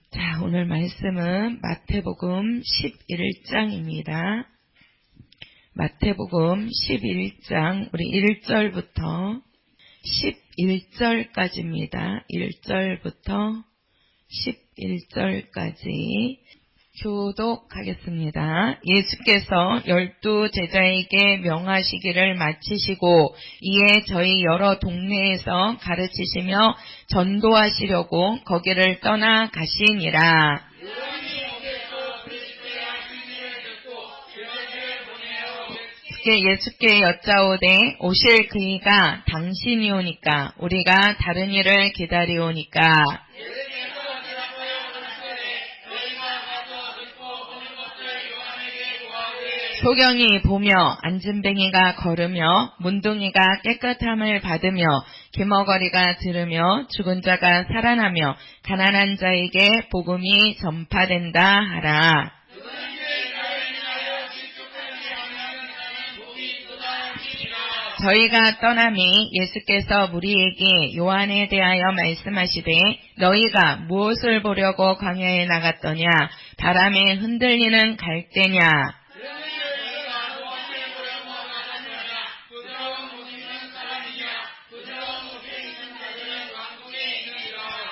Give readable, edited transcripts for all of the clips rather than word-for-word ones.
자, 오늘 말씀은 마태복음 11장입니다. 마태복음 11장, 우리 1절부터 11절까지입니다. 1절부터 11절까지 교독하겠습니다. 예수께서 12 제자에게 명하시기를 마치시고 이에 저희 여러 동네에서 가르치시며 전도하시려고 거기를 떠나 가시니라. 예수께 여짜오되 오실 그이가 당신이오니까 우리가 다른 일을 기다리오니까. 소경이 보며 안진뱅이가 걸으며 문둥이가 깨끗함을 받으며 기머거리가 들으며 죽은 자가 살아나며 가난한 자에게 복음이 전파된다 하라. 저희가 떠남이 예수께서 우리에게 요한에 대하여 말씀하시되 너희가 무엇을 보려고 광야에 나갔더냐 바람에 흔들리는 갈대냐.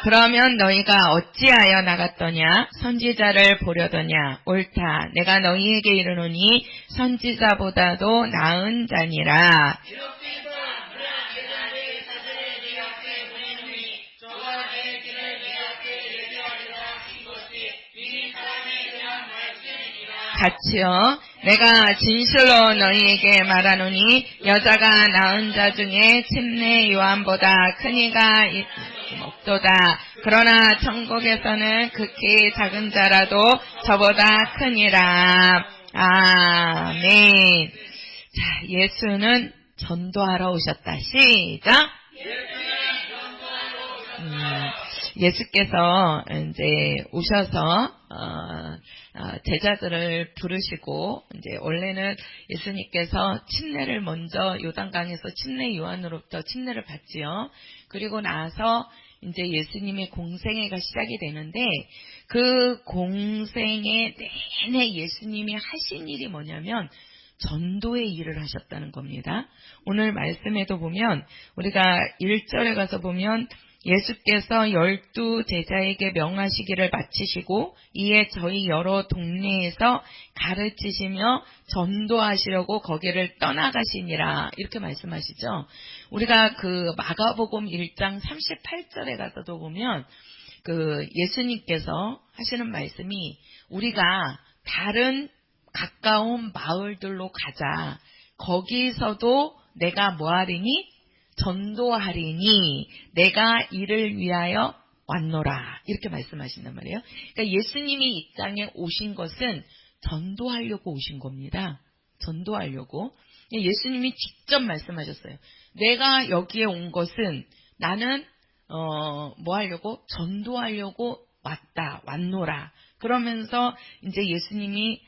그러면 너희가 어찌하여 나갔더냐 선지자를 보려더냐. 옳다 내가 너희에게 이르노니 선지자보다도 나은 자니라. 같이요 내가 진실로 너희에게 말하노니 여자가 낳은 자 중에 침례 요한보다 큰 이가 없도다. 그러나 천국에서는 극히 작은 자라도 저보다 크니라. 아멘. 자, 예수는 전도하러 오셨다. 시작. 예수께서 이제 오셔서 제자들을 부르시고 이제 원래는 예수님께서 침례를 먼저 요단강에서 침례 요한으로부터 침례를 받지요. 그리고 나서 이제 예수님의 공생애가 시작이 되는데 그 공생애 내내 예수님이 하신 일이 뭐냐면 전도의 일을 하셨다는 겁니다. 오늘 말씀에도 보면 우리가 1절에 가서 보면 예수께서 12 제자에게 명하시기를 마치시고 이에 저희 여러 동네에서 가르치시며 전도하시려고 거기를 떠나가시니라 이렇게 말씀하시죠. 우리가 그 마가복음 1장 38절에 가서도 보면 그 예수님께서 하시는 말씀이 우리가 다른 가까운 마을들로 가자. 거기서도 내가 뭐하리니? 전도하리니 내가 이를 위하여 왔노라 이렇게 말씀하신단 말이에요. 그러니까 예수님이 이 땅에 오신 것은 전도하려고 오신 겁니다. 전도하려고. 예수님이 직접 말씀하셨어요. 내가 여기에 온 것은 나는 뭐 하려고? 전도하려고 왔노라. 그러면서 이제 예수님이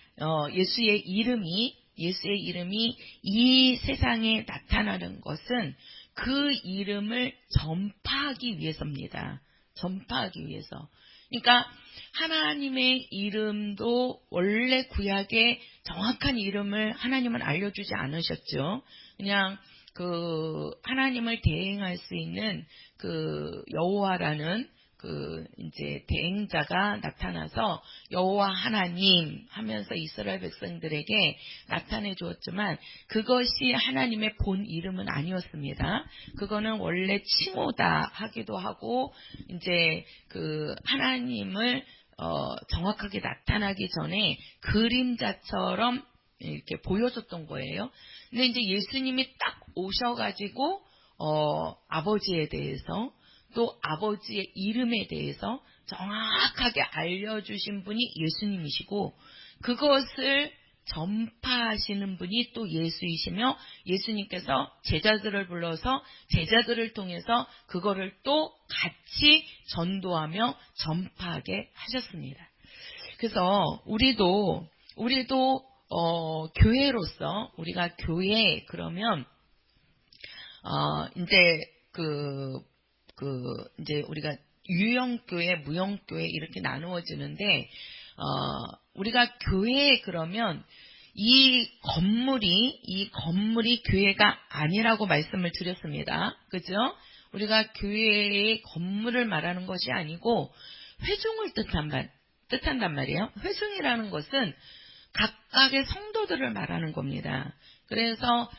예수의 이름이 이 세상에 나타나는 것은 그 이름을 전파하기 위해서입니다. 전파하기 위해서. 그러니까 하나님의 이름도 원래 구약에 정확한 이름을 하나님은 알려주지 않으셨죠. 그냥 그 하나님을 대행할 수 있는 그 여호와라는 그 이제 대행자가 나타나서 여호와 하나님 하면서 이스라엘 백성들에게 나타내 주었지만 그것이 하나님의 본 이름은 아니었습니다. 그거는 원래 칭호다 하기도 하고 이제 그 하나님을 정확하게 나타나기 전에 그림자처럼 이렇게 보여줬던 거예요. 근데 이제 예수님이 딱 오셔가지고 아버지에 대해서 또 아버지의 이름에 대해서 정확하게 알려주신 분이 예수님이시고 그것을 전파하시는 분이 또 예수이시며 예수님께서 제자들을 불러서 제자들을 통해서 그거를 또 같이 전도하며 전파하게 하셨습니다. 그래서 우리도 교회로서 우리가 교회 그러면 이제 이제 우리가 유형교회, 무형교회 이렇게 나누어지는데 우리가 교회에 그러면 이 건물이 교회가 아니라고 말씀을 드렸습니다. 그죠? 우리가 교회의 건물을 말하는 것이 아니고 회중을 뜻한단 말이에요. 회중이라는 것은 각각의 성도들을 말하는 겁니다. 그래서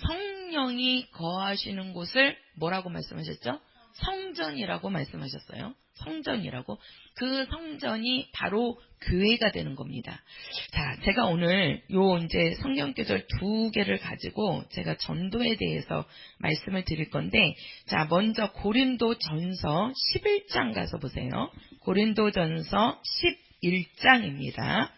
성령이 거하시는 곳을 뭐라고 말씀하셨죠? 성전이라고 말씀하셨어요. 성전이라고. 그 성전이 바로 교회가 되는 겁니다. 자, 제가 오늘 이제 성경 구절 2개를 가지고 제가 전도에 대해서 말씀을 드릴 건데, 자, 먼저 고린도전서 11장 가서 보세요. 고린도전서 11장입니다.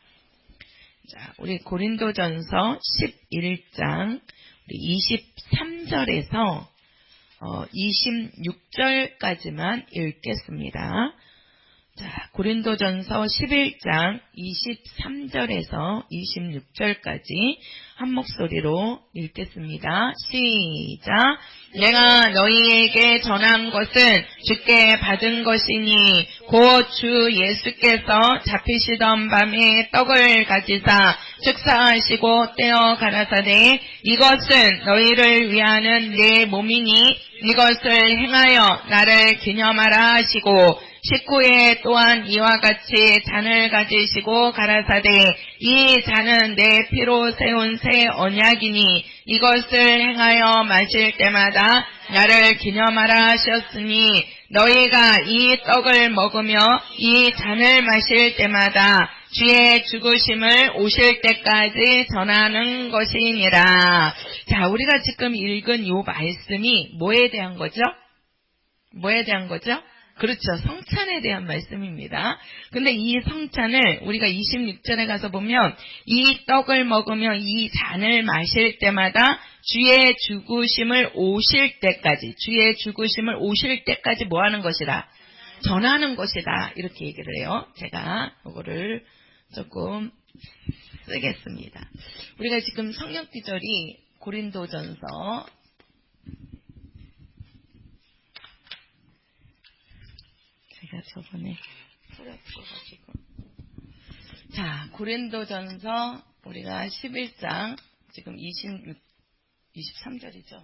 자, 우리 고린도전서 11장 우리 23절에서 26절까지만 읽겠습니다. 자, 고린도전서 11장 23절에서 26절까지 한 목소리로 읽겠습니다. 시작. 내가 너희에게 전한 것은 주께 받은 것이니 곧 주 예수께서 잡히시던 밤에 떡을 가지사 축사하시고 떼어 가라사대 이것은 너희를 위하는 내 몸이니 이것을 행하여 나를 기념하라 하시고 19에 또한 이와 같이 잔을 가지시고 가라사대 이 잔은 내 피로 세운 새 언약이니 이것을 행하여 마실 때마다 나를 기념하라 하셨으니 너희가 이 떡을 먹으며 이 잔을 마실 때마다 주의 죽으심을 오실 때까지 전하는 것이니라. 자, 우리가 지금 읽은 이 말씀이 뭐에 대한 거죠? 뭐에 대한 거죠? 그렇죠. 성찬에 대한 말씀입니다. 근데 이 성찬을 우리가 26절에 가서 보면 이 떡을 먹으며 이 잔을 마실 때마다 주의 죽으심을 오실 때까지 뭐 하는 것이다? 전하는 것이다. 이렇게 얘기를 해요. 제가 이거를 조금 쓰겠습니다. 우리가 지금 성경 구절이 고린도전서 제가 저번에 풀었어가지고. 자, 고린도전서 우리가 11장 지금 23절이죠.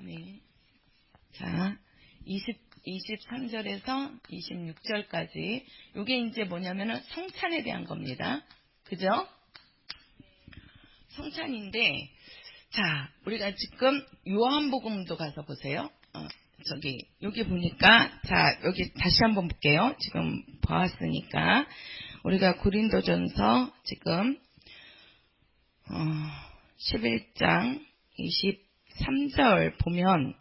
네. 자, 23절에서 26절까지 이게 이제 뭐냐면은 성찬에 대한 겁니다. 그죠? 성찬인데, 자, 우리가 지금 요한복음도 가서 보세요. 여기 보니까, 자, 여기 다시 한번 볼게요. 지금 보았으니까. 우리가 고린도전서 지금, 11장 23절 보면,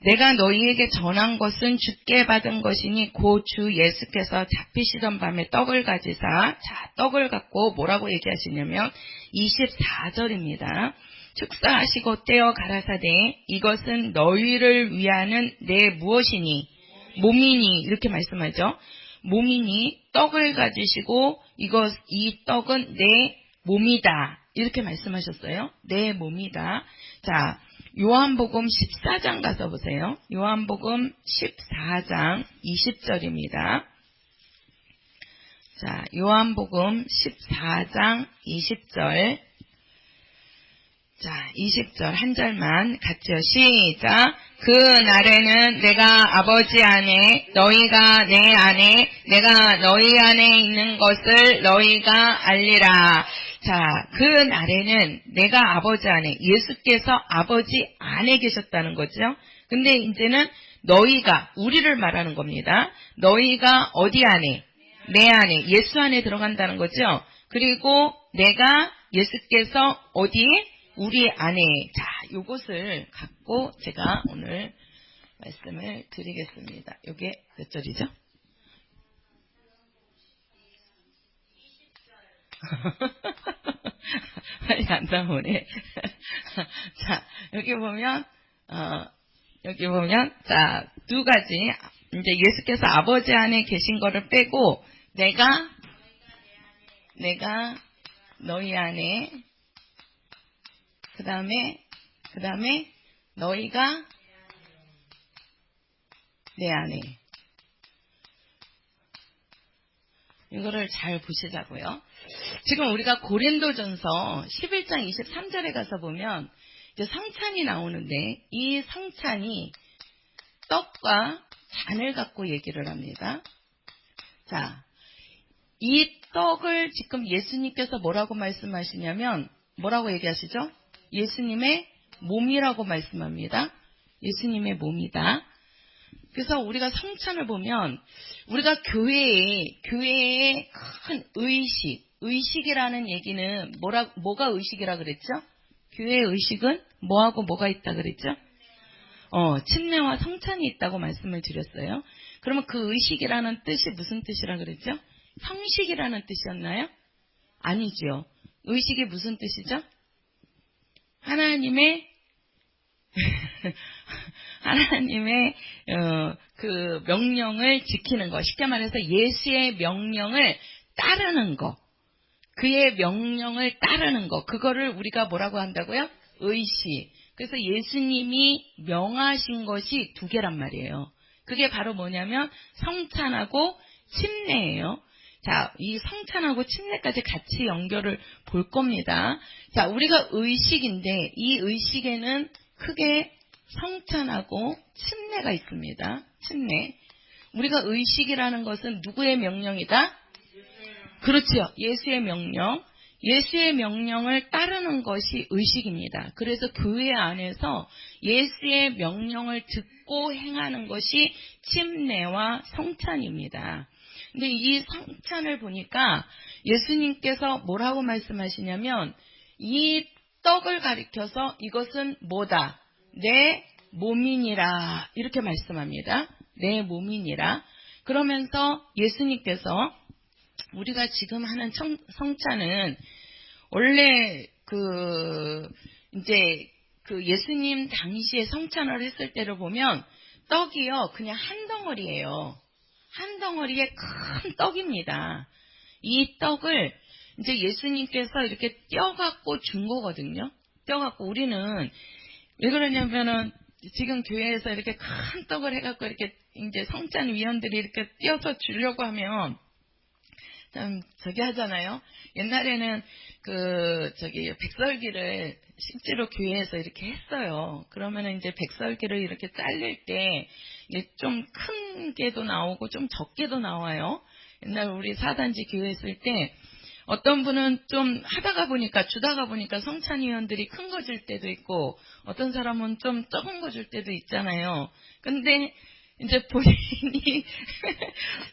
내가 너희에게 전한 것은 주께 받은 것이니 곧 주 예수께서 잡히시던 밤에 떡을 가지사, 자, 떡을 갖고 뭐라고 얘기하시냐면, 24절입니다. 축사하시고 떼어 가라사대 이것은 너희를 위하는 내 무엇이니 몸이니 이렇게 말씀하죠. 몸이니 떡을 가지시고 이 떡은 내 몸이다 이렇게 말씀하셨어요. 내 몸이다. 자, 요한복음 14장 가서 보세요. 요한복음 14장 20절입니다. 자, 요한복음 14장 20절. 자, 20절 한 절만 같이요. 시작. 그 날에는 내가 아버지 안에 너희가 내 안에 내가 너희 안에 있는 것을 너희가 알리라. 자, 그 날에는 내가 아버지 안에 예수께서 아버지 안에 계셨다는 거죠. 근데 이제는 너희가 우리를 말하는 겁니다. 너희가 어디 안에? 내 안에 예수 안에 들어간다는 거죠. 그리고 내가 예수께서 어디에? 우리 안에. 자, 요것을 갖고 제가 오늘 말씀을 드리겠습니다. 요게 몇 절이죠? 빨리 안 나오네. 자, 여기 보면, 자, 두 가지. 이제 예수께서 아버지 안에 계신 거를 빼고, 내가 너희 안에, 그 다음에 너희가 내 안에. 이거를 잘 보시자고요. 지금 우리가 고린도전서 11장 23절에 가서 보면 이제 성찬이 나오는데 이 성찬이 떡과 잔을 갖고 얘기를 합니다. 자, 이 떡을 지금 예수님께서 뭐라고 말씀하시냐면 뭐라고 얘기하시죠? 예수님의 몸이라고 말씀합니다. 예수님의 몸이다. 그래서 우리가 성찬을 보면 우리가 교회의 큰 의식이라는 얘기는 뭐가 의식이라 그랬죠? 교회의 의식은 뭐하고 뭐가 있다 그랬죠? 침례와 성찬이 있다고 말씀을 드렸어요. 그러면 그 의식이라는 뜻이 무슨 뜻이라 그랬죠? 형식이라는 뜻이었나요? 아니죠. 의식이 무슨 뜻이죠? 하나님의 그 명령을 지키는 것. 쉽게 말해서 예수의 명령을 따르는 것. 그의 명령을 따르는 것. 그거를 우리가 뭐라고 한다고요? 의식. 그래서 예수님이 명하신 것이 두 개란 말이에요. 그게 바로 뭐냐면 성찬하고 침례예요. 자, 이 성찬하고 침례까지 같이 연결을 볼 겁니다. 자, 우리가 의식인데 이 의식에는 크게 성찬하고 침례가 있습니다. 침례. 우리가 의식이라는 것은 누구의 명령이다? 그렇죠. 예수의 명령. 예수의 명령을 따르는 것이 의식입니다. 그래서 교회 안에서 예수의 명령을 듣고 행하는 것이 침례와 성찬입니다. 근데 이 성찬을 보니까 예수님께서 뭐라고 말씀하시냐면 이 떡을 가리켜서 이것은 뭐다? 내 몸이니라 이렇게 말씀합니다. 내 몸이니라. 그러면서 예수님께서 우리가 지금 하는 성찬은 원래 이제 예수님 당시에 성찬을 했을 때를 보면 떡이요 그냥 한 덩어리예요. 한 덩어리의 큰 떡입니다. 이 떡을 이제 예수님께서 이렇게 떼어갖고 준 거거든요. 떼어갖고 우리는 왜 그러냐면은 지금 교회에서 이렇게 큰 떡을 해갖고 이렇게 이제 성찬 위원들이 이렇게 떼어서 주려고 하면 참 저기 하잖아요. 옛날에는 백설기를 실제로 교회에서 이렇게 했어요. 그러면은 이제 백설기를 이렇게 잘릴 때 이게 좀 큰 게도 나오고 좀 적게도 나와요. 옛날 우리 사단지 교회 했을 때 어떤 분은 좀 하다가 보니까 주다가 보니까 성찬위원들이 큰 거 줄 때도 있고 어떤 사람은 좀 적은 거 줄 때도 있잖아요. 근데 이제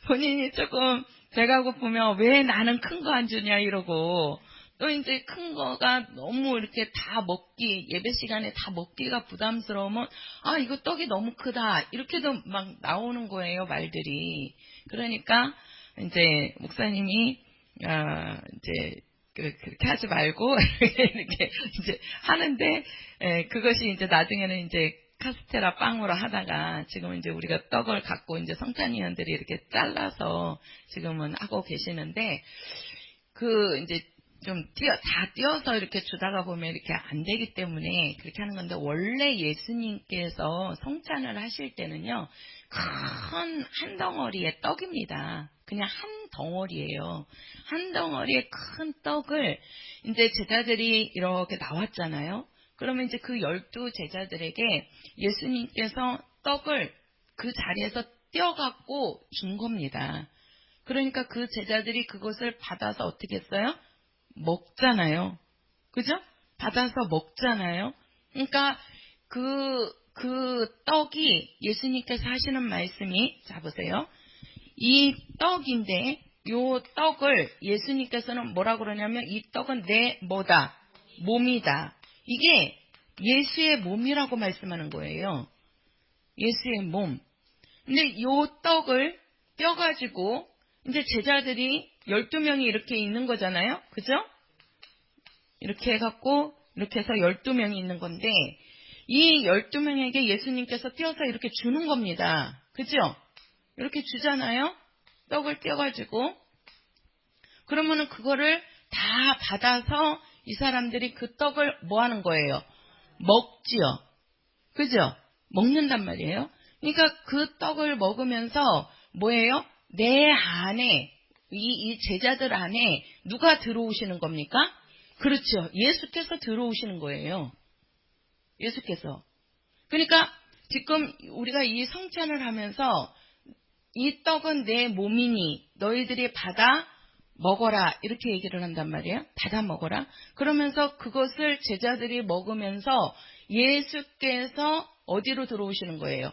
본인이 조금 배가 고프면 왜 나는 큰 거 안 주냐 이러고 또 이제 큰 거가 너무 이렇게 다 먹기 예배 시간에 다 먹기가 부담스러우면 아 이거 떡이 너무 크다 이렇게도 막 나오는 거예요 말들이. 그러니까 이제 목사님이 이제 그렇게 하지 말고 이렇게 이제 하는데 그것이 이제 나중에는 이제 카스테라 빵으로 하다가 지금은 이제 우리가 떡을 갖고 이제 성찬위원들이 이렇게 잘라서 지금은 하고 계시는데 이제 좀 다 띄어서 이렇게 주다가 보면 이렇게 안 되기 때문에 그렇게 하는 건데 원래 예수님께서 성찬을 하실 때는요 큰 한 덩어리의 떡입니다. 그냥 한 덩어리예요. 한 덩어리의 큰 떡을 이제 제자들이 이렇게 나왔잖아요. 그러면 이제 그 12 제자들에게 예수님께서 떡을 그 자리에서 떼어갖고 준 겁니다. 그러니까 그 제자들이 그것을 받아서 어떻게 했어요? 먹잖아요. 그죠? 받아서 먹잖아요. 그러니까 그 떡이 예수님께서 하시는 말씀이 자 보세요. 이 떡인데 요 떡을 예수님께서는 뭐라 그러냐면 이 떡은 내 뭐다? 몸이다. 이게 예수의 몸이라고 말씀하는 거예요. 예수의 몸. 근데 요 떡을 떼어가지고 이제 제자들이 12명이 이렇게 있는 거잖아요. 그죠? 이렇게 해갖고 이렇게 해서 12명이 있는 건데 이 12명에게 예수님께서 떼어서 이렇게 주는 겁니다. 그죠? 이렇게 주잖아요. 떡을 떼어가지고 그러면은 그거를 다 받아서 이 사람들이 그 떡을 뭐 하는 거예요? 먹지요. 그죠? 먹는단 말이에요. 그러니까 그 떡을 먹으면서 뭐예요? 내 안에, 이 제자들 안에 누가 들어오시는 겁니까? 그렇죠. 예수께서 들어오시는 거예요. 예수께서. 그러니까 지금 우리가 이 성찬을 하면서 이 떡은 내 몸이니 너희들이 받아 먹어라 이렇게 얘기를 한단 말이에요. 받아 먹어라. 그러면서 그것을 제자들이 먹으면서 예수께서 어디로 들어오시는 거예요?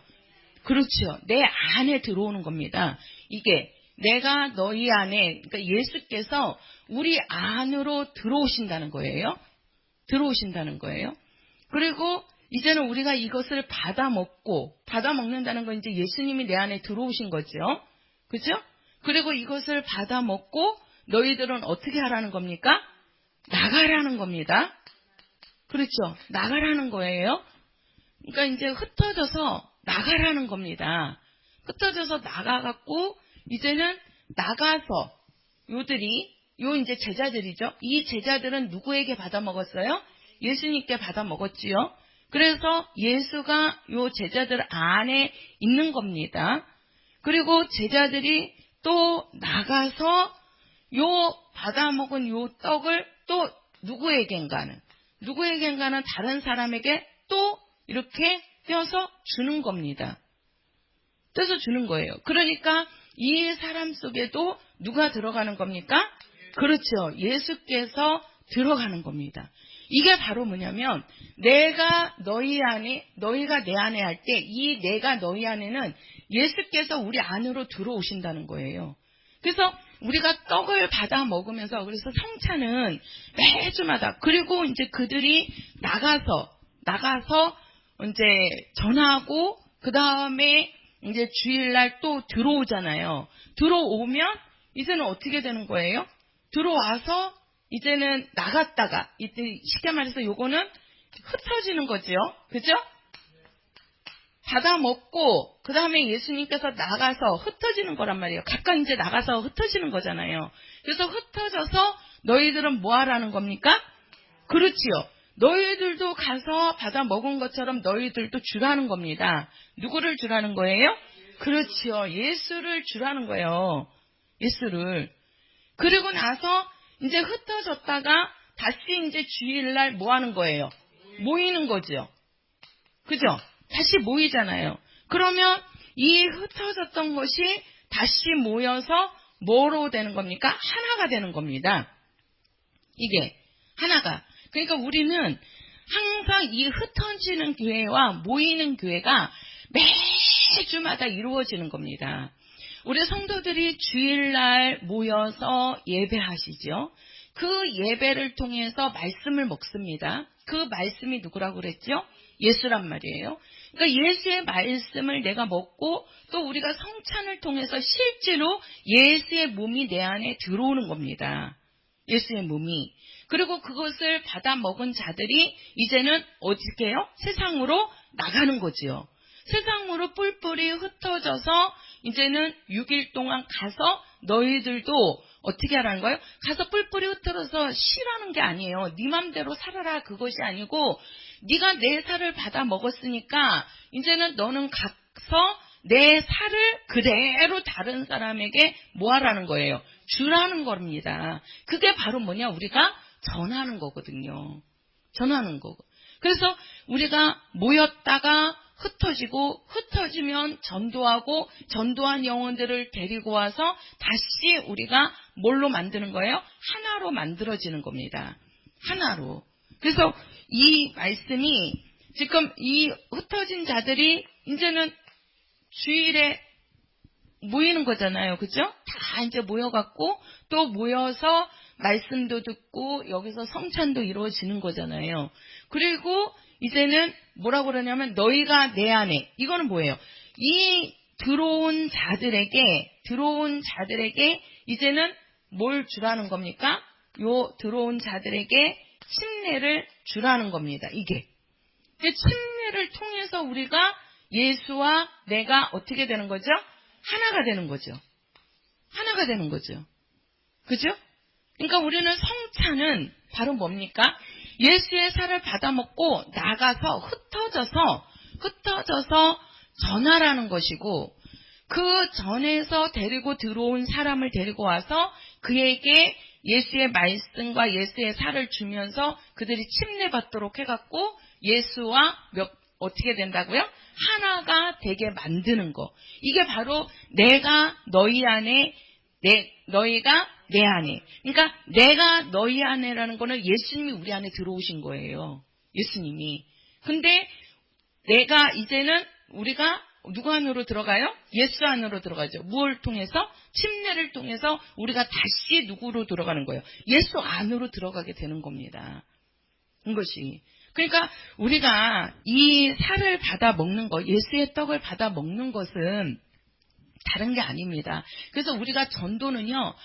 그렇죠. 내 안에 들어오는 겁니다. 이게 내가 너희 안에, 그러니까 예수께서 우리 안으로 들어오신다는 거예요. 들어오신다는 거예요. 그리고 이제는 우리가 이것을 받아 먹는다는 건 이제 예수님이 내 안에 들어오신 거죠. 그죠? 그리고 이것을 받아 먹고 너희들은 어떻게 하라는 겁니까? 나가라는 겁니다. 그렇죠. 나가라는 거예요. 그러니까 이제 흩어져서 나가라는 겁니다. 흩어져서 나가갖고 이제는 나가서 요 이제 제자들이죠. 이 제자들은 누구에게 받아 먹었어요? 예수님께 받아 먹었지요. 그래서 예수가 요 제자들 안에 있는 겁니다. 그리고 제자들이 또 나가서 요 받아 먹은 요 떡을 또 누구에겐가는 다른 사람에게 또 이렇게 떼어서 주는 겁니다. 떼서 주는 거예요. 그러니까 이 사람 속에도 누가 들어가는 겁니까? 그렇죠. 예수께서 들어가는 겁니다. 이게 바로 뭐냐면 내가 너희가 내 안에 할 때 이 내가 너희 안에는 예수께서 우리 안으로 들어오신다는 거예요. 그래서 우리가 떡을 받아 먹으면서 그래서 성찬은 매주마다 그리고 이제 그들이 나가서 이제 전하고 그 다음에 이제 주일날 또 들어오잖아요. 들어오면 이제는 어떻게 되는 거예요? 들어와서 이제는 나갔다가 이때 쉽게 말해서 요거는 흩어지는 거죠. 그죠? 받아 먹고 그 다음에 예수님께서 나가서 흩어지는 거란 말이에요. 각각 이제 나가서 흩어지는 거잖아요. 그래서 흩어져서 너희들은 뭐 하라는 겁니까? 그렇지요. 너희들도 가서 받아 먹은 것처럼 너희들도 주라는 겁니다. 누구를 주라는 거예요? 그렇지요. 예수를 주라는 거예요. 예수를. 그리고 나서 이제 흩어졌다가 다시 이제 주일날 뭐 하는 거예요? 모이는 거죠. 그죠? 다시 모이잖아요. 그러면 이 흩어졌던 것이 다시 모여서 뭐로 되는 겁니까? 하나가 되는 겁니다. 이게 하나가. 그러니까 우리는 항상 이 흩어지는 교회와 모이는 교회가 매주마다 이루어지는 겁니다. 우리 성도들이 주일날 모여서 예배하시죠. 그 예배를 통해서 말씀을 먹습니다. 그 말씀이 누구라고 그랬죠? 예수란 말이에요. 그러니까 예수의 말씀을 내가 먹고 또 우리가 성찬을 통해서 실제로 예수의 몸이 내 안에 들어오는 겁니다. 예수의 몸이. 그리고 그것을 받아 먹은 자들이 이제는 어떻게 해요? 세상으로 나가는 거지요. 세상으로 뿔뿔이 흩어져서 이제는 6일 동안 가서 너희들도 어떻게 하라는 거예요? 가서 뿔뿔이 흩어져서 쉬라는 게 아니에요. 네 맘대로 살아라 그것이 아니고 네가 내 살을 받아 먹었으니까 이제는 너는 가서 내 살을 그대로 다른 사람에게 뭐 하라는 거예요? 주라는 겁니다. 그게 바로 뭐냐? 우리가 전하는 거거든요. 전하는 거고. 그래서 우리가 모였다가 흩어지고 흩어지면 전도하고 전도한 영혼들을 데리고 와서 다시 우리가 뭘로 만드는 거예요? 하나로 만들어지는 겁니다. 하나로. 그래서 이 말씀이 지금 이 흩어진 자들이 이제는 주일에 모이는 거잖아요. 그죠? 다 이제 모여갖고 또 모여서 말씀도 듣고 여기서 성찬도 이루어지는 거잖아요. 그리고 이제는 뭐라고 그러냐면 너희가 내 안에 이거는 뭐예요? 이 들어온 자들에게 이제는 뭘 주라는 겁니까? 요 들어온 자들에게 침례를 주라는 겁니다. 이게 침례를 통해서 우리가 예수와 내가 어떻게 되는 거죠? 하나가 되는 거죠. 하나가 되는 거죠. 그죠? 그러니까 우리는 성찬은 바로 뭡니까? 예수의 살을 받아먹고 나가서 흩어져서 전하라는 것이고, 그 전에서 데리고 들어온 사람을 데리고 와서 그에게 예수의 말씀과 예수의 살을 주면서 그들이 침례받도록 해갖고 예수와 어떻게 된다고요? 하나가 되게 만드는 거. 이게 바로 내가 너희 안에, 너희가 내 안에. 그러니까 내가 너희 안에라는 거는 예수님이 우리 안에 들어오신 거예요. 예수님이. 근데 내가 이제는 우리가 누구 안으로 들어가요? 예수 안으로 들어가죠. 무엇을 통해서? 침례를 통해서 우리가 다시 누구로 들어가는 거예요? 예수 안으로 들어가게 되는 겁니다. 이것이. 그러니까 우리가 이 살을 받아 먹는 것, 예수의 떡을 받아 먹는 것은 다른 게 아닙니다. 그래서 우리가 전도는요,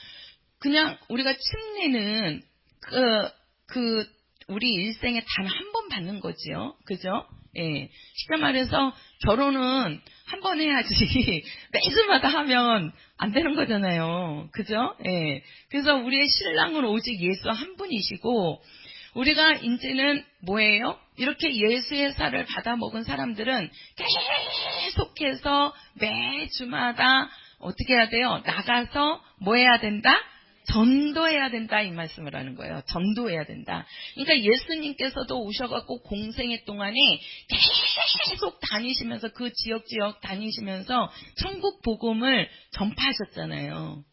그냥 우리가 침례는 우리 일생에 단 한 번 받는 거지요. 그죠? 예. 쉽게 말해서 결혼은 한 번 해야지 매주마다 하면 안 되는 거잖아요. 그죠? 예. 그래서 우리의 신랑은 오직 예수 한 분이시고, 우리가 이제는 뭐예요? 이렇게 예수의 살을 받아 먹은 사람들은 계속해서 매주마다 어떻게 해야 돼요? 나가서 뭐 해야 된다? 전도해야 된다, 이 말씀을 하는 거예요. 전도해야 된다. 그러니까 예수님께서도 오셔갖고 공생애 동안에 계속 다니시면서 그 지역 다니시면서 천국 복음을 전파하셨잖아요.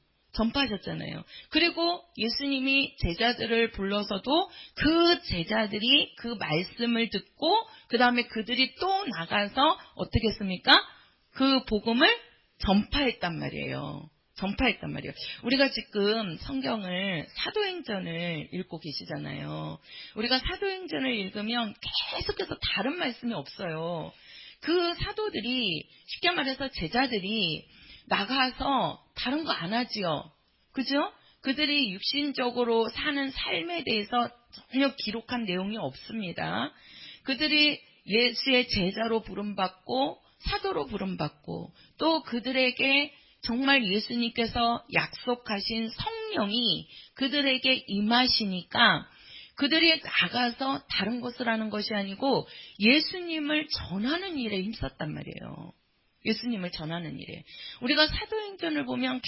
그리고 예수님이 제자들을 불러서도 그 제자들이 그 말씀을 듣고 그 다음에 그들이 또 나가서 어떻게 했습니까? 그 복음을 전파했단 말이에요. 우리가 지금 성경을 사도행전을 읽고 계시잖아요. 우리가 사도행전을 읽으면 계속해서 다른 말씀이 없어요. 그 사도들이, 쉽게 말해서 제자들이 나가서 다른 거 안 하지요. 그죠? 그들이 육신적으로 사는 삶에 대해서 전혀 기록한 내용이 없습니다. 그들이 예수의 제자로 부름받고 사도로 부름받고 또 그들에게 정말 예수님께서 약속하신 성령이 그들에게 임하시니까 그들이 나가서 다른 것을 하는 것이 아니고 예수님을 전하는 일에 힘썼단 말이에요. 예수님을 전하는 일에. 우리가 사도행전을 보면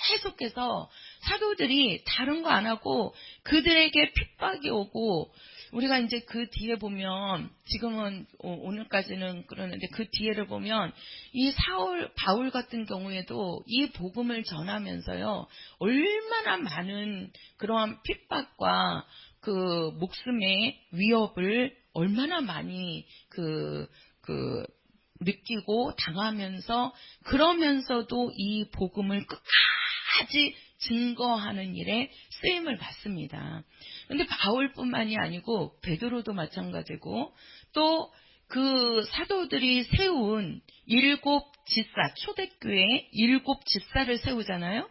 계속해서 사도들이 다른 거 안 하고 그들에게 핍박이 오고, 우리가 이제 그 뒤에 보면, 지금은 오늘까지는 그러는데 그 뒤에를 보면 이 바울 같은 경우에도 이 복음을 전하면서요, 얼마나 많은 그러한 핍박과 그 목숨의 위협을 얼마나 많이 느끼고 당하면서, 그러면서도 이 복음을 끝까지 증거하는 일에 쓰임을 받습니다. 그런데 바울뿐만이 아니고 베드로도 마찬가지고, 또 그 사도들이 세운 7 지사, 초대교회 7 지사를 세우잖아요.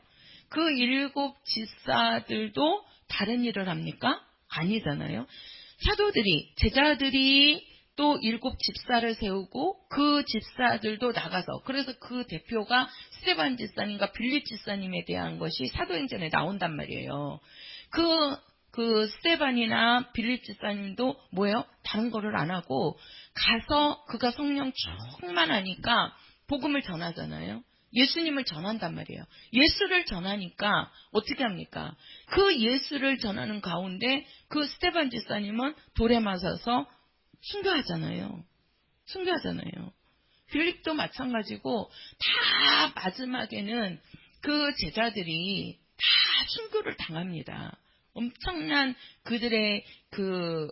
그 7 지사들도 다른 일을 합니까? 아니잖아요. 사도들이, 제자들이 또 7 집사를 세우고 그 집사들도 나가서, 그래서 그 대표가 스데반 집사님과 빌립 집사님에 대한 것이 사도행전에 나온단 말이에요. 그 스데반이나 빌립 집사님도 뭐예요? 다른 거를 안 하고 가서 그가 성령 충만하니까 복음을 전하잖아요. 예수님을 전한단 말이에요. 예수를 전하니까 어떻게 합니까? 그 예수를 전하는 가운데 그 스데반 집사님은 돌에 맞아서 순교하잖아요. 빌립도 마찬가지고, 다 마지막에는 그 제자들이 다 순교를 당합니다. 엄청난 그들의 그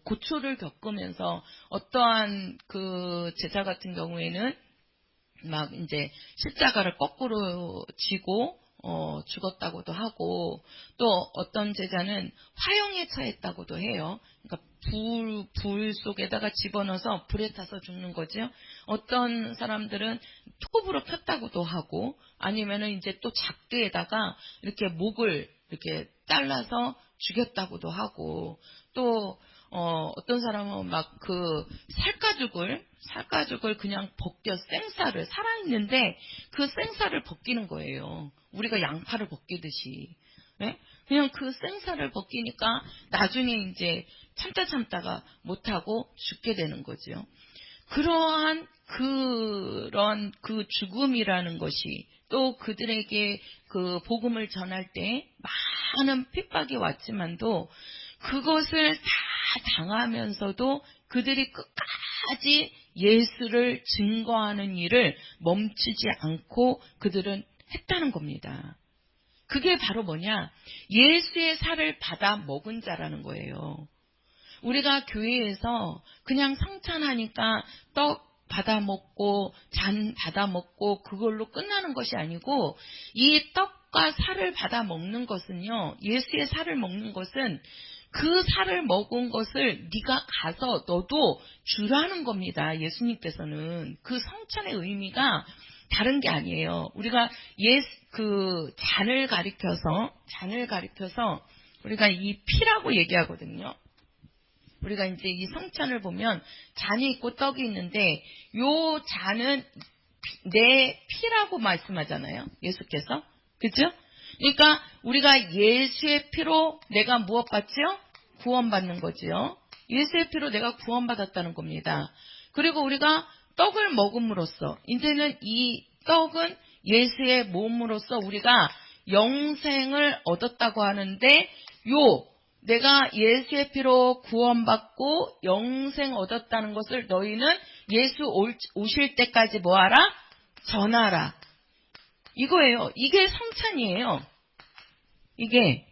고초를 겪으면서, 어떠한 그 제자 같은 경우에는 막 이제 십자가를 거꾸로 지고 죽었다고도 하고, 또 어떤 제자는 화형에 처했다고도 해요. 그러니까 불 속에다가 집어넣어서 불에 타서 죽는 거죠. 어떤 사람들은 톱으로 폈다고도 하고, 아니면은 이제 또 작두에다가 이렇게 목을 이렇게 잘라서 죽였다고도 하고, 또 어떤 사람은 막 그 살가죽을 그냥 벗겨, 생살을, 살아있는데 그 생살을 벗기는 거예요. 우리가 양파를 벗기듯이. 네? 그냥 그 생살을 벗기니까 나중에 이제 참다가 못하고 죽게 되는 거죠. 그러한 그런 그 죽음이라는 것이 또 그들에게 그 복음을 전할 때 많은 핍박이 왔지만도 그것을 다 당하면서도 그들이 끝까지 예수를 증거하는 일을 멈추지 않고 그들은 했다는 겁니다. 그게 바로 뭐냐? 예수의 살을 받아 먹은 자라는 거예요. 우리가 교회에서 그냥 성찬하니까 떡 받아 먹고 잔 받아 먹고 그걸로 끝나는 것이 아니고, 이 떡과 살을 받아 먹는 것은요, 예수의 살을 먹는 것은 그 살을 먹은 것을 네가 가서 너도 주라는 겁니다. 예수님께서는 그 성찬의 의미가 다른 게 아니에요. 우리가 그 잔을 가리켜서 우리가 이 피라고 얘기하거든요. 우리가 이제 이 성찬을 보면 잔이 있고 떡이 있는데, 요 잔은 내 피라고 말씀하잖아요. 예수께서. 그죠? 그러니까 우리가 예수의 피로 내가 무엇 받죠? 구원받는 거지요. 예수의 피로 내가 구원받았다는 겁니다. 그리고 우리가 떡을 먹음으로써, 이제는 이 떡은 예수의 몸으로써 우리가 영생을 얻었다고 하는데, 내가 예수의 피로 구원받고 영생 얻었다는 것을 너희는 예수 오실 때까지 뭐하라? 전하라. 이거예요. 이게 성찬이에요. 이게.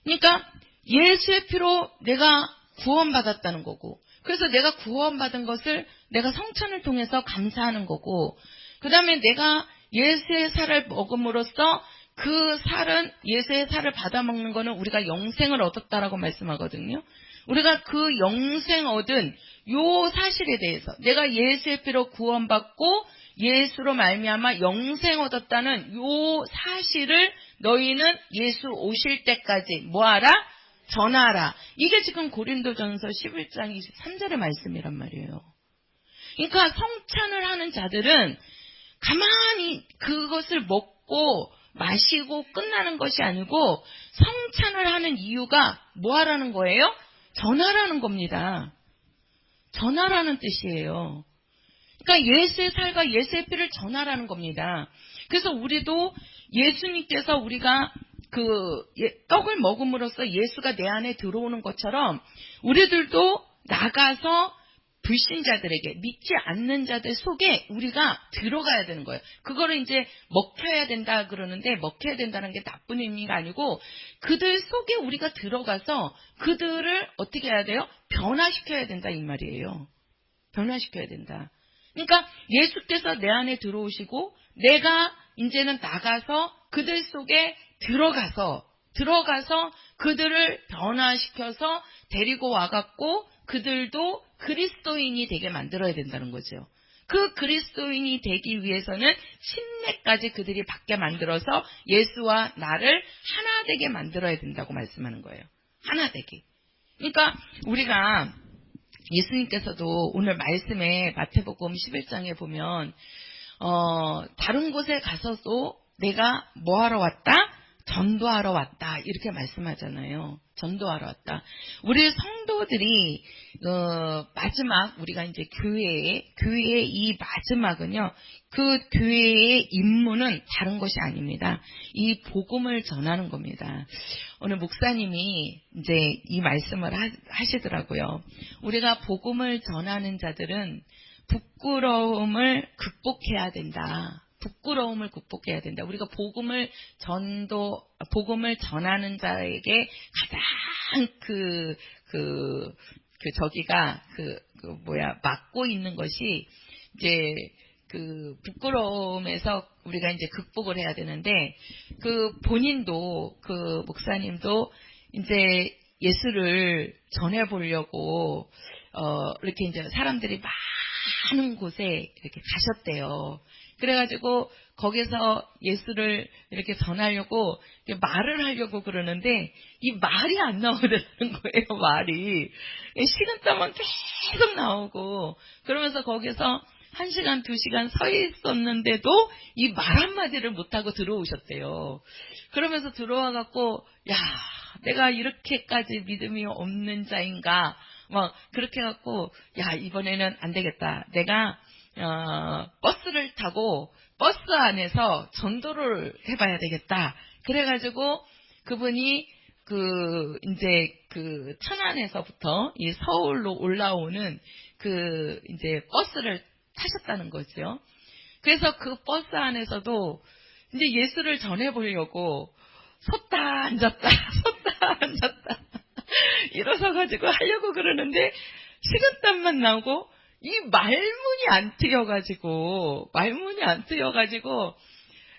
그러니까 예수의 피로 내가 구원받았다는 거고, 그래서 내가 구원받은 것을 내가 성찬을 통해서 감사하는 거고, 그 다음에 내가 예수의 살을 먹음으로써 그 살은, 예수의 살을 받아먹는 거는 우리가 영생을 얻었다라고 말씀하거든요. 우리가 그 영생 얻은 요 사실에 대해서, 내가 예수의 피로 구원받고 예수로 말미암아 영생 얻었다는 요 사실을 너희는 예수 오실 때까지 뭐하라? 전하라. 이게 지금 고린도전서 11장 23절의 말씀이란 말이에요. 그러니까 성찬을 하는 자들은 가만히 그것을 먹고 마시고 끝나는 것이 아니고, 성찬을 하는 이유가 뭐 하라는 거예요? 전하라는 겁니다. 전하라는 뜻이에요. 그러니까 예수의 살과 예수의 피를 전하라는 겁니다. 그래서 우리도 예수님께서 우리가 떡을 먹음으로써 예수가 내 안에 들어오는 것처럼 우리들도 나가서 불신자들에게, 믿지 않는 자들 속에 우리가 들어가야 되는 거예요. 그거를 이제 먹혀야 된다 그러는데, 먹혀야 된다는 게 나쁜 의미가 아니고, 그들 속에 우리가 들어가서 그들을 어떻게 해야 돼요? 변화시켜야 된다 이 말이에요. 변화시켜야 된다. 그러니까 예수께서 내 안에 들어오시고 내가 이제는 나가서 그들 속에 들어가서 그들을 변화시켜서 데리고 와갖고 그들도 그리스도인이 되게 만들어야 된다는 거죠. 그 그리스도인이 되기 위해서는 침례까지 그들이 받게 만들어서 예수와 나를 하나 되게 만들어야 된다고 말씀하는 거예요. 하나 되게. 그러니까 우리가 예수님께서도 오늘 말씀에 마태복음 11장에 보면 다른 곳에 가서도 내가 뭐하러 왔다? 전도하러 왔다. 이렇게 말씀하잖아요. 전도하러 왔다. 우리 성도들이 마지막, 우리가 이제 교회의 이 마지막은요, 그 교회의 임무는 다른 것이 아닙니다. 이 복음을 전하는 겁니다. 오늘 목사님이 이제 이 말씀을 하시더라고요. 우리가 복음을 전하는 자들은 부끄러움을 극복해야 된다. 부끄러움을 극복해야 된다. 우리가 복음을 전하는 자에게 가장 막고 있는 것이 이제 그 부끄러움에서 우리가 이제 극복을 해야 되는데, 그 본인도, 그 목사님도 이제 예수를 전해보려고, 이렇게 이제 사람들이 많은 곳에 이렇게 가셨대요. 그래가지고 거기서 예수를 이렇게 전하려고 말을 하려고 그러는데 이 말이 안 나오더라는 거예요. 말이 식은땀은 계속 나오고, 그러면서 거기서 1시간 2시간 서 있었는데도 이 말 한마디를 못하고 들어오셨대요. 그러면서 들어와갖고, 야, 내가 이렇게까지 믿음이 없는 자인가 막 그렇게 해갖고 야 이번에는 안 되겠다. 내가 버스를 타고 버스 안에서 전도를 해봐야 되겠다. 그래가지고 그분이 이제 천안에서부터 이 서울로 올라오는 이제 버스를 타셨다는 거죠. 그래서 그 버스 안에서도 이제 예수를 전해보려고 섰다 앉았다 섰다 앉았다 일어서가지고 하려고 그러는데 식은땀만 나오고 이 말문이 안 트여가지고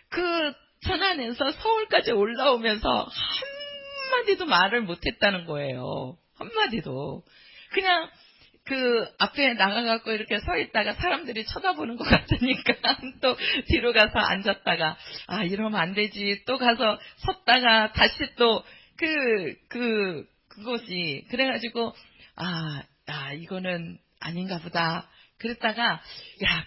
그 천안에서 서울까지 올라오면서 한마디도 말을 못했다는 거예요. 한마디도. 그냥 앞에 나가갖고 이렇게 서 있다가 사람들이 쳐다보는 것 같으니까 또 뒤로 가서 앉았다가 이러면 안 되지. 또 가서 섰다가 다시 또 그곳이 그래가지고 이거는 아닌가 보다. 그랬다가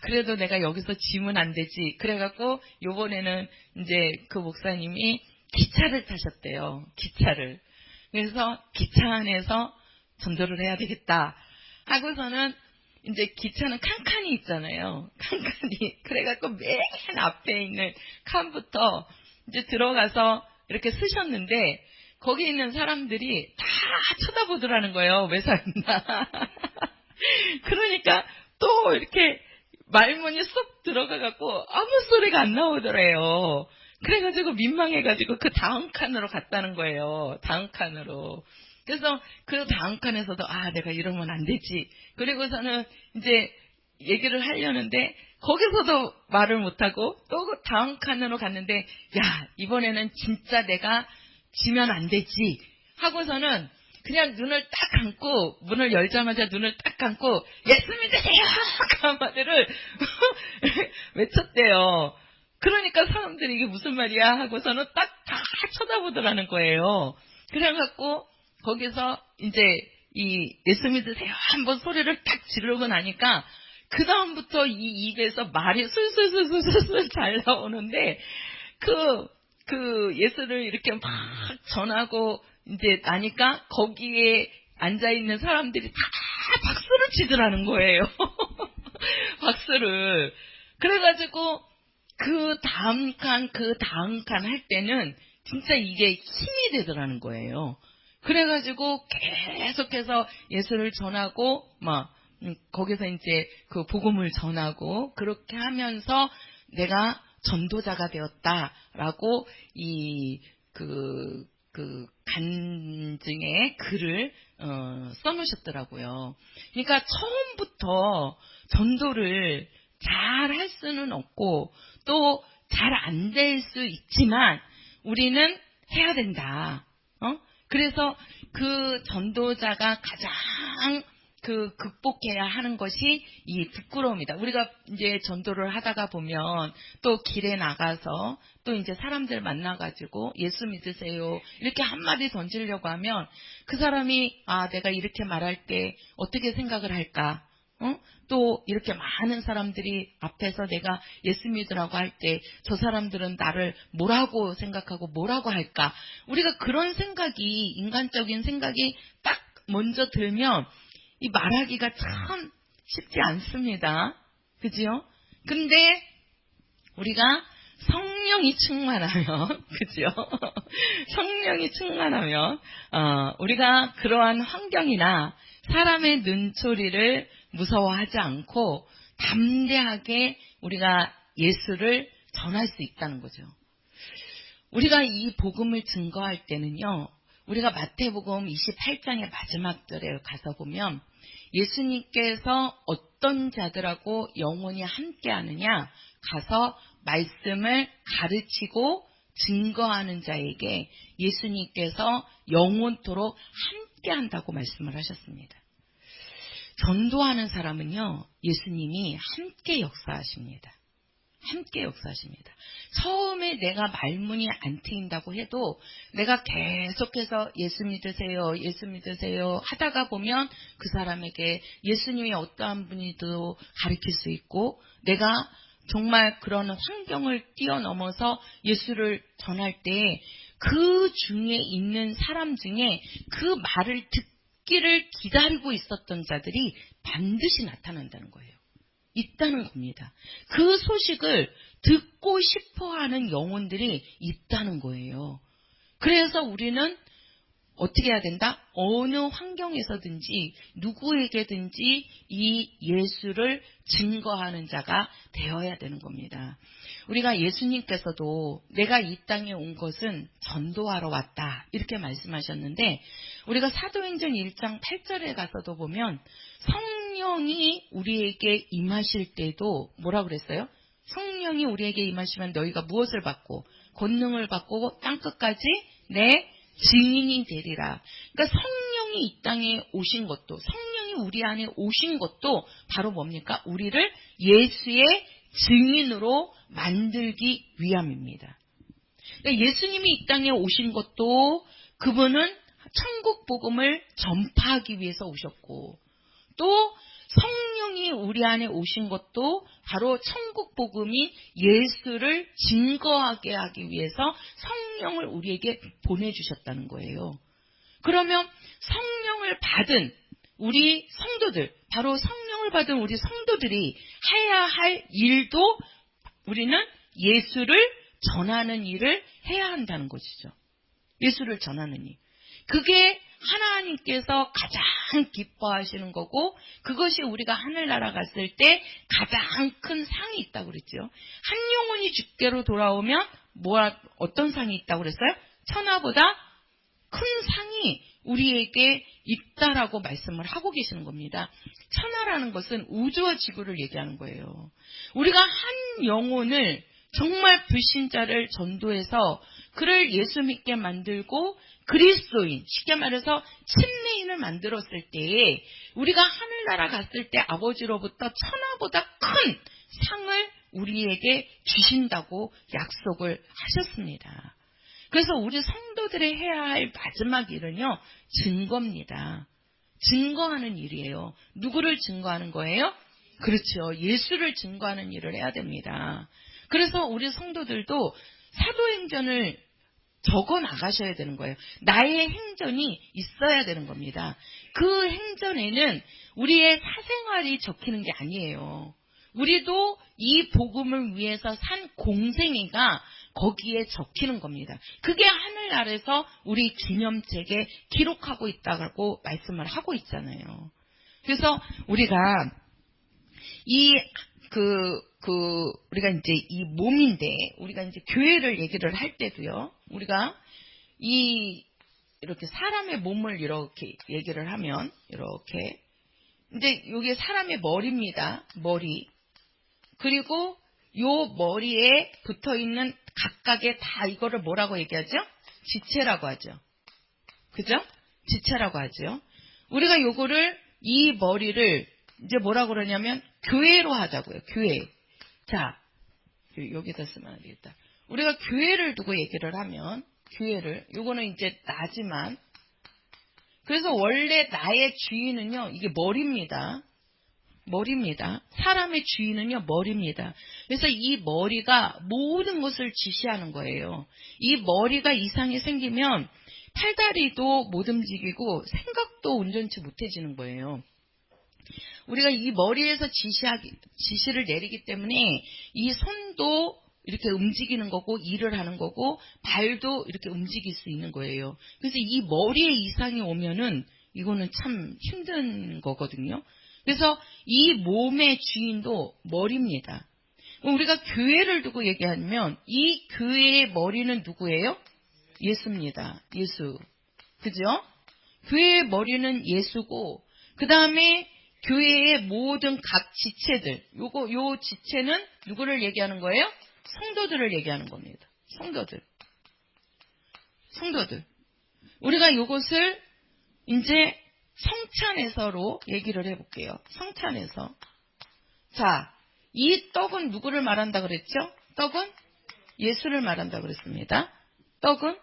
그래도 내가 여기서 지면 안 되지. 그래갖고 요번에는 이제 그 목사님이 기차를 타셨대요. 기차를. 그래서 기차 안에서 전도를 해야 되겠다 하고서는 이제 기차는 칸칸이 있잖아요. 칸칸이. 그래갖고 맨 앞에 있는 칸부터 이제 들어가서 이렇게 쓰셨는데 거기 있는 사람들이 다 쳐다보더라는 거예요. 왜 서 있나. 그러니까 또 이렇게 말문이 쏙 들어가갖고 아무 소리가 안 나오더래요. 그래가지고 민망해가지고 그 다음 칸으로 갔다는 거예요. 다음 칸으로. 그래서 그 다음 칸에서도 내가 이러면 안 되지. 그리고서는 이제 얘기를 하려는데 거기서도 말을 못하고 또 그 다음 칸으로 갔는데 이번에는 진짜 내가 지면 안 되지 하고서는 그냥 눈을 딱 감고 문을 열자마자 눈을 딱 감고 예수 믿으세요 그 한마디를 외쳤대요. 그러니까 사람들이 이게 무슨 말이야 하고서는 딱 다 쳐다보더라는 거예요. 그래갖고 거기서 이제 이 예수 믿으세요 한번 소리를 딱 지르고 나니까 그 다음부터 이 입에서 말이 술술술술술 잘 나오는데 그 예수를 이렇게 막 전하고 이제 나니까 거기에 앉아있는 사람들이 다 박수를 치더라는 거예요. 박수를. 그래가지고 그 다음 칸 할 때는 진짜 이게 힘이 되더라는 거예요. 그래가지고 계속해서 예수를 전하고 거기서 이제 그 복음을 전하고 그렇게 하면서 내가 전도자가 되었다라고 간증의 글을 써놓으셨더라고요. 그러니까 처음부터 전도를 잘 할 수는 없고 또 잘 안 될 수 있지만 우리는 해야 된다. 그래서 그 전도자가 가장 극복해야 하는 것이 이 부끄러움이다. 우리가 이제 전도를 하다가 보면 또 길에 나가서 또 이제 사람들 만나가지고 예수 믿으세요 이렇게 한마디 던지려고 하면 그 사람이 내가 이렇게 말할 때 어떻게 생각을 할까? 또 이렇게 많은 사람들이 앞에서 내가 예수 믿으라고 할 때 저 사람들은 나를 뭐라고 생각하고 뭐라고 할까? 우리가 그런 생각이 인간적인 생각이 딱 먼저 들면 이 말하기가 참 쉽지 않습니다. 그죠? 근데 우리가 성령이 충만하면, 그죠? 성령이 충만하면, 우리가 그러한 환경이나 사람의 눈초리를 무서워하지 않고 담대하게 우리가 예수를 전할 수 있다는 거죠. 우리가 이 복음을 증거할 때는요, 우리가 마태복음 28장의 마지막 절에 가서 보면 예수님께서 어떤 자들하고 영원히 함께하느냐 가서 말씀을 가르치고 증거하는 자에게 예수님께서 영원토록 함께한다고 말씀을 하셨습니다. 전도하는 사람은요, 예수님이 함께 역사하십니다. 함께 역사하십니다. 처음에 내가 말문이 안 트인다고 해도 내가 계속해서 예수 믿으세요, 예수 믿으세요 하다가 보면 그 사람에게 예수님이 어떠한 분이도 가르칠 수 있고 내가 정말 그런 환경을 뛰어넘어서 예수를 전할 때 그 중에 있는 사람 중에 그 말을 듣기 오기를 기다리고 있었던 자들이 반드시 나타난다는 거예요. 있다는 겁니다. 그 소식을 듣고 싶어하는 영혼들이 있다는 거예요. 그래서 우리는 어떻게 해야 된다? 어느 환경에서든지 누구에게든지 이 예수를 증거하는 자가 되어야 되는 겁니다. 우리가 예수님께서도 내가 이 땅에 온 것은 전도하러 왔다 이렇게 말씀하셨는데, 우리가 사도행전 1장 8절에 가서도 보면 성령이 우리에게 임하실 때도 뭐라 그랬어요? 성령이 우리에게 임하시면 너희가 무엇을 받고 권능을 받고 땅끝까지 내 증인이 되리라. 그러니까 성령이 이 땅에 오신 것도, 성령이 우리 안에 오신 것도 바로 뭡니까? 우리를 예수의 증인으로 만들기 위함입니다. 그러니까 예수님이 이 땅에 오신 것도 그분은 천국 복음을 전파하기 위해서 오셨고, 또 성령이 우리 안에 오신 것도 바로 천국 복음이 예수를 증거하게 하기 위해서 성령을 우리에게 보내주셨다는 거예요. 그러면 성령을 받은 우리 성도들, 바로 성령을 받은 우리 성도들이 해야 할 일도 우리는 예수를 전하는 일을 해야 한다는 것이죠. 예수를 전하는 일. 그게 하나님께서 가장 기뻐하시는 거고, 그것이 우리가 하늘나라 갔을 때 가장 큰 상이 있다고 그랬죠. 한 영혼이 주께로 돌아오면 어떤 상이 있다고 그랬어요? 천하보다 큰 상이 우리에게 있다라고 말씀을 하고 계시는 겁니다. 천하라는 것은 우주와 지구를 얘기하는 거예요. 우리가 한 영혼을 정말 불신자를 전도해서 그를 예수 믿게 만들고 그리스도인, 쉽게 말해서 침례인을 만들었을 때에 우리가 하늘나라 갔을 때 아버지로부터 천하보다 큰 상을 우리에게 주신다고 약속을 하셨습니다. 그래서 우리 성도들이 해야 할 마지막 일은요, 증거입니다. 증거하는 일이에요. 누구를 증거하는 거예요? 그렇죠. 예수를 증거하는 일을 해야 됩니다. 그래서 우리 성도들도 사도행전을 적어 나가셔야 되는 거예요. 나의 행전이 있어야 되는 겁니다. 그 행전에는 우리의 사생활이 적히는 게 아니에요. 우리도 이 복음을 위해서 산 공생애가 거기에 적히는 겁니다. 그게 하늘나라에서 우리 기념책에 기록하고 있다고 말씀을 하고 있잖아요. 그래서 우리가 우리가 이제 이 몸인데, 우리가 이제 교회를 얘기를 할 때도요, 우리가 이렇게 사람의 몸을 이렇게 얘기를 하면, 이렇게. 이제 요게 사람의 머리입니다. 머리. 그리고 요 머리에 붙어 있는 각각의 다 이거를 뭐라고 얘기하죠? 지체라고 하죠. 그죠? 지체라고 하죠. 우리가 요거를, 이 머리를 이제 뭐라고 그러냐면 교회로 하자고요. 교회. 자, 여기다 쓰면 안 되겠다. 우리가 교회를 두고 얘기를 하면, 교회를, 요거는 이제 나지만, 그래서 원래 나의 주인은요, 이게 머리입니다. 머리입니다. 사람의 주인은요, 머리입니다. 그래서 이 머리가 모든 것을 지시하는 거예요. 이 머리가 이상이 생기면 팔다리도 못 움직이고 생각도 온전치 못해지는 거예요. 우리가 이 머리에서 지시를 내리기 때문에 이 손도 이렇게 움직이는 거고, 일을 하는 거고, 발도 이렇게 움직일 수 있는 거예요. 그래서 이 머리에 이상이 오면은 이거는 참 힘든 거거든요. 그래서 이 몸의 주인도 머리입니다. 우리가 교회를 두고 얘기하면 이 교회의 머리는 누구예요? 예수입니다. 예수. 그죠? 교회의 머리는 예수고, 그 다음에 교회의 모든 각 지체들, 요 지체는 누구를 얘기하는 거예요? 성도들을 얘기하는 겁니다. 성도들. 우리가 요것을 이제 성찬에서로 얘기를 해볼게요. 성찬에서. 자, 이 떡은 누구를 말한다 그랬죠? 떡은 예수를 말한다 그랬습니다. 떡은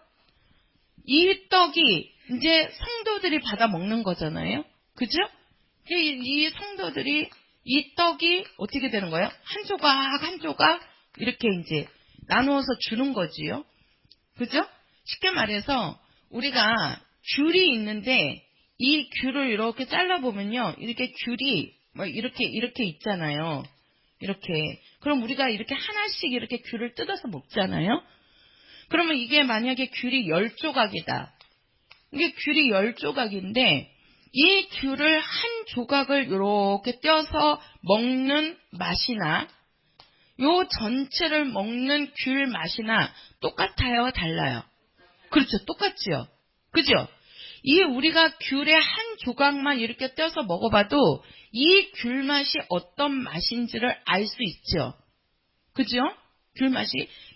이 떡이 이제 성도들이 받아 먹는 거잖아요. 그죠? 이 성도들이 이 떡이 어떻게 되는 거예요? 한 조각 한 조각 이렇게 이제 나누어서 주는 거지요. 그죠? 쉽게 말해서 우리가 귤이 있는데 이 귤을 이렇게 잘라보면요. 이렇게 귤이 뭐 이렇게 있잖아요. 이렇게. 그럼 우리가 이렇게 하나씩 이렇게 귤을 뜯어서 먹잖아요. 그러면 이게 만약에 귤이 10조각이다. 이게 귤이 10조각인데 이 귤을 한 조각을 이렇게 떼어서 먹는 맛이나 요 전체를 먹는 귤 맛이나 똑같아요? 달라요? 그렇죠. 똑같지요. 그죠? 이 우리가 귤의 한 조각만 이렇게 떼어서 먹어봐도 이 귤 맛이 어떤 맛인지를 알 수 있죠. 그죠? 귤 맛이.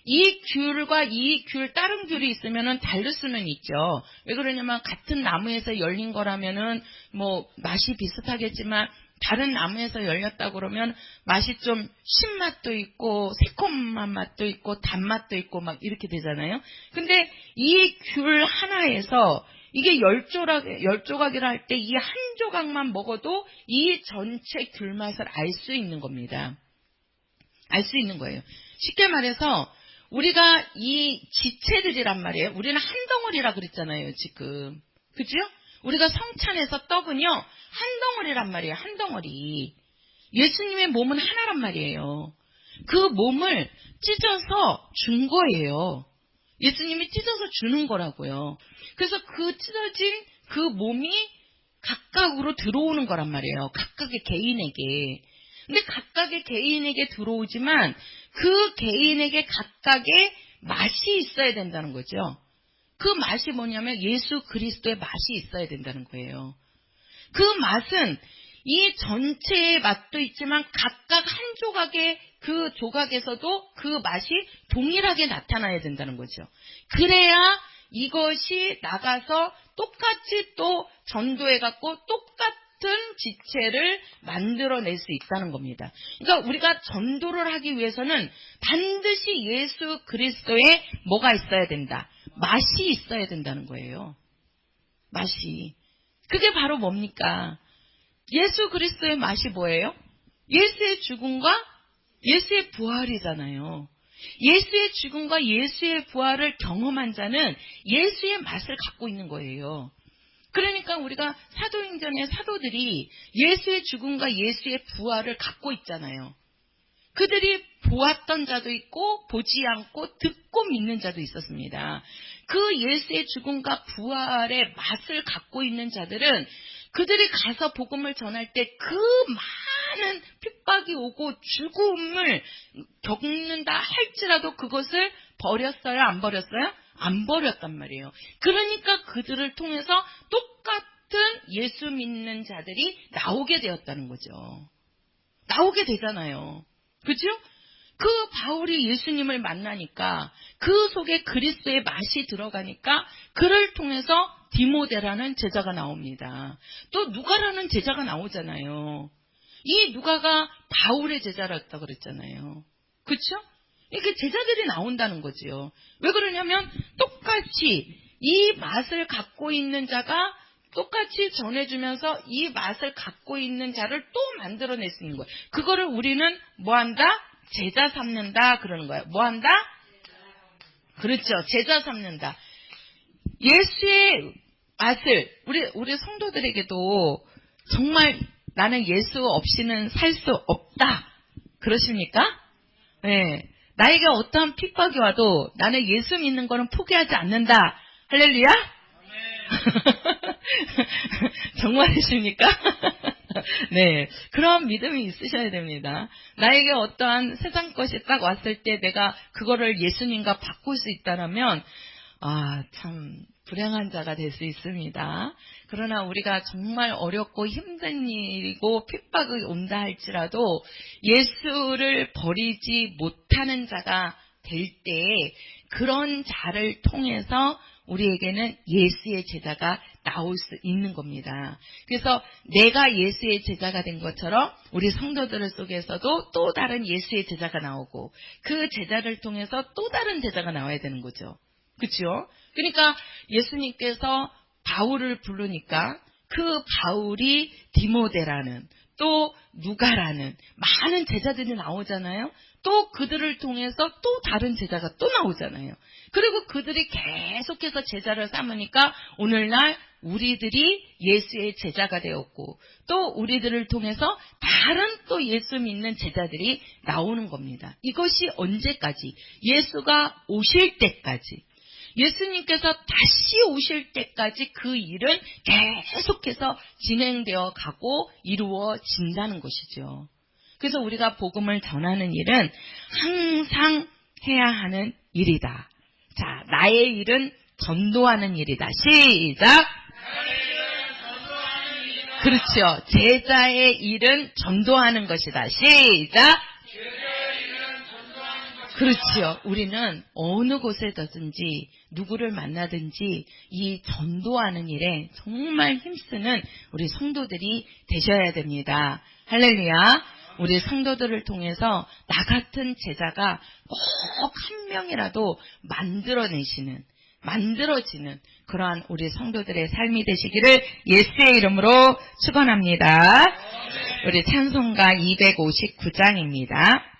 이 귤과 이 귤, 다른 귤이 있으면은 다를 수는 있죠. 왜 그러냐면 같은 나무에서 열린 거라면은 뭐 맛이 비슷하겠지만 다른 나무에서 열렸다 그러면 맛이 좀 신맛도 있고 새콤한 맛도 있고 단맛도 있고 막 이렇게 되잖아요. 근데 이 귤 하나에서 이게 10조각이라 할 때 이 한 조각만 먹어도 이 전체 귤 맛을 알 수 있는 겁니다. 알 수 있는 거예요. 쉽게 말해서 우리가 이 지체들이란 말이에요. 우리는 한 덩어리라 그랬잖아요, 지금. 그죠? 우리가 성찬에서 떡은요, 한 덩어리란 말이에요, 한 덩어리. 예수님의 몸은 하나란 말이에요. 그 몸을 찢어서 준 거예요. 예수님이 찢어서 주는 거라고요. 그래서 그 찢어진 그 몸이 각각으로 들어오는 거란 말이에요. 각각의 개인에게. 근데 각각의 개인에게 들어오지만 그 개인에게 각각의 맛이 있어야 된다는 거죠. 그 맛이 뭐냐면 예수 그리스도의 맛이 있어야 된다는 거예요. 그 맛은 이 전체의 맛도 있지만 각각 한 조각의 그 조각에서도 그 맛이 동일하게 나타나야 된다는 거죠. 그래야 이것이 나가서 똑같이 또 전도해갖고 똑같은 지체를 만들어낼 수 있다는 겁니다. 그러니까 우리가 전도를 하기 위해서는 반드시 예수 그리스도의 뭐가 있어야 된다? 맛이 있어야 된다는 거예요. 맛이. 그게 바로 뭡니까? 예수 그리스도의 맛이 뭐예요? 예수의 죽음과 예수의 부활이잖아요. 예수의 죽음과 예수의 부활을 경험한 자는 예수의 맛을 갖고 있는 거예요. 그러니까 우리가 사도행전의 사도들이 예수의 죽음과 예수의 부활을 갖고 있잖아요. 그들이 보았던 자도 있고 보지 않고 듣고 믿는 자도 있었습니다. 그 예수의 죽음과 부활의 맛을 갖고 있는 자들은 그들이 가서 복음을 전할 때 그 많은 핍박이 오고 죽음을 겪는다 할지라도 그것을 버렸어요? 안 버렸어요? 안 버렸단 말이에요. 그러니까 그들을 통해서 똑같은 예수 믿는 자들이 나오게 되었다는 거죠. 나오게 되잖아요. 그죠? 그 바울이 예수님을 만나니까 그 속에 그리스도의 맛이 들어가니까 그를 통해서 디모데라는 제자가 나옵니다. 또 누가라는 제자가 나오잖아요. 이 누가가 바울의 제자였다 그랬잖아요. 그렇죠? 이렇게 제자들이 나온다는 거지요. 왜 그러냐면 똑같이 이 맛을 갖고 있는 자가 똑같이 전해주면서 이 맛을 갖고 있는 자를 또 만들어낼 수 있는 거예요. 그거를 우리는 뭐한다? 제자 삼는다 그러는 거예요. 뭐한다? 그렇죠. 제자 삼는다. 예수의 맛을 우리 성도들에게도 정말 나는 예수 없이는 살 수 없다. 그러십니까? 네. 나에게 어떠한 핍박이 와도 나는 예수 믿는 거는 포기하지 않는다. 할렐루야? 정말이십니까? 네, 그런 믿음이 있으셔야 됩니다. 나에게 어떠한 세상 것이 딱 왔을 때 내가 그거를 예수님과 바꿀 수 있다면 참 불행한 자가 될 수 있습니다. 그러나 우리가 정말 어렵고 힘든 일이고 핍박이 온다 할지라도 예수를 버리지 못하는 자가 될 때 그런 자를 통해서 우리에게는 예수의 제자가 나올 수 있는 겁니다. 그래서 내가 예수의 제자가 된 것처럼 우리 성도들 속에서도 또 다른 예수의 제자가 나오고 그 제자를 통해서 또 다른 제자가 나와야 되는 거죠. 그렇죠? 그러니까 예수님께서 바울을 부르니까 그 바울이 디모데라는 또 누가라는 많은 제자들이 나오잖아요. 또 그들을 통해서 또 다른 제자가 또 나오잖아요. 그리고 그들이 계속해서 제자를 삼으니까 오늘날 우리들이 예수의 제자가 되었고 또 우리들을 통해서 다른 또 예수 믿는 제자들이 나오는 겁니다. 이것이 언제까지? 예수가 오실 때까지. 예수님께서 다시 오실 때까지 그 일은 계속해서 진행되어 가고 이루어진다는 것이죠. 그래서 우리가 복음을 전하는 일은 항상 해야 하는 일이다. 자, 나의 일은 전도하는 일이다. 시작! 그렇죠. 제자의 일은 전도하는 것이다. 시작! 그렇지요. 우리는 어느 곳에든지 누구를 만나든지 이 전도하는 일에 정말 힘쓰는 우리 성도들이 되셔야 됩니다. 할렐루야. 우리 성도들을 통해서 나 같은 제자가 꼭 한 명이라도 만들어지는 그러한 우리 성도들의 삶이 되시기를 예수의 이름으로 축원합니다. 우리 찬송가 259장입니다.